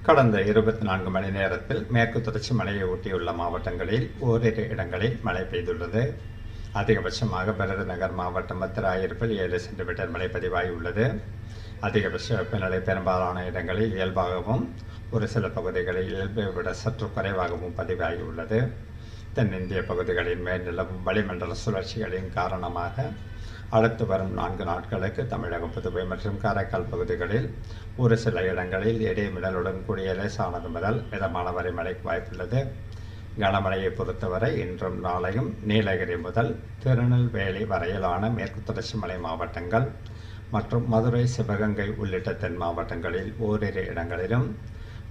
கடந்த 24 மணி நேரத்தில் மேற்கு தொடர்ச்சி மலையை ஒட்டியுள்ள மாவட்டங்களில் ஓரிரு இடங்களில் மழை பெய்துள்ளது. அதிகபட்சமாக விருதுநகர் மாவட்டம் மத்திராயிருப்பில் 7 சென்டிமீட்டர் மழை பதிவாகியுள்ளது. அதிகபட்ச வெப்பநிலை பெரும்பாலான இடங்களில் இயல்பாகவும் ஒரு சில பகுதிகளில் இயல்பை விட சற்று குறைவாகவும் பதிவாகியுள்ளது. தென்னிந்திய பகுதிகளின் மேல் நிலவும் வளிமண்டல சுழற்சிகளின் காரணமாக அடுத்து வரும் 4 நாட்களுக்கு தமிழகம், புதுவை மற்றும் காரைக்கால் பகுதிகளில் ஒரு சில இடங்களில் இடைமின்னலுடன் கூடிய லேசானது முதல் மிதமான வரை மழைக்கு வாய்ப்புள்ளது. கனமழையை பொறுத்தவரை இன்றும் நாளையும் நீலகிரி முதல் திருநெல்வேலி வரையிலான மேற்கு தொடர்ச்சி மலை மாவட்டங்கள் மற்றும் மதுரை, சிவகங்கை உள்ளிட்ட தென் மாவட்டங்களில் ஓரிரு இடங்களிலும்,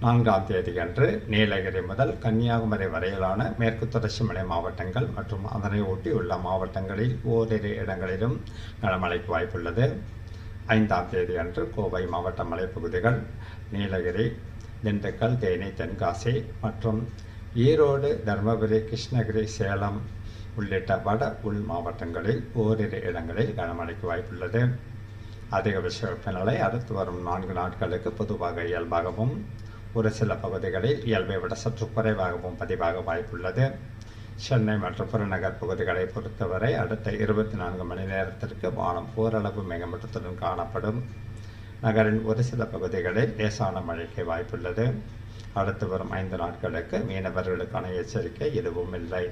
4ஆம் தேதியன்று நீலகிரி முதல் கன்னியாகுமரி வரையிலான மேற்கு தொடர்ச்சி மலை மாவட்டங்கள் மற்றும் அதனை ஒட்டியுள்ள மாவட்டங்களில் ஓரிரு இடங்களிலும் கனமழைக்கு வாய்ப்புள்ளது. 5ஆம் தேதியன்று கோவை மாவட்ட மலைப்பகுதிகள், நீலகிரி, திண்டுக்கல், தேனி, தென்காசி மற்றும் ஈரோடு, தருமபுரி, கிருஷ்ணகிரி, சேலம் உள்ளிட்ட வட உள் மாவட்டங்களில் ஓரிரு இடங்களில் கனமழைக்கு வாய்ப்புள்ளது. அதிகபட்ச வெப்பநிலை அடுத்து வரும் 4 நாட்களுக்கு பொதுவாக இயல்பாகவும் ஒரு சில பகுதிகளில் இயல்பை விட சற்று குறைவாகவும் பதிவாக வாய்ப்புள்ளது. சென்னை மற்றும் புறநகர் பகுதிகளை பொறுத்தவரை அடுத்த 24 மணி நேரத்திற்கு வானம் ஓரளவு மேகமூட்டத்துடன் காணப்படும். நகரின் ஒரு சில பகுதிகளில் லேசான மழைக்கு வாய்ப்புள்ளது. அடுத்து வரும் 5 நாட்களுக்கு மீனவர்களுக்கான எச்சரிக்கை எதுவும் இல்லை.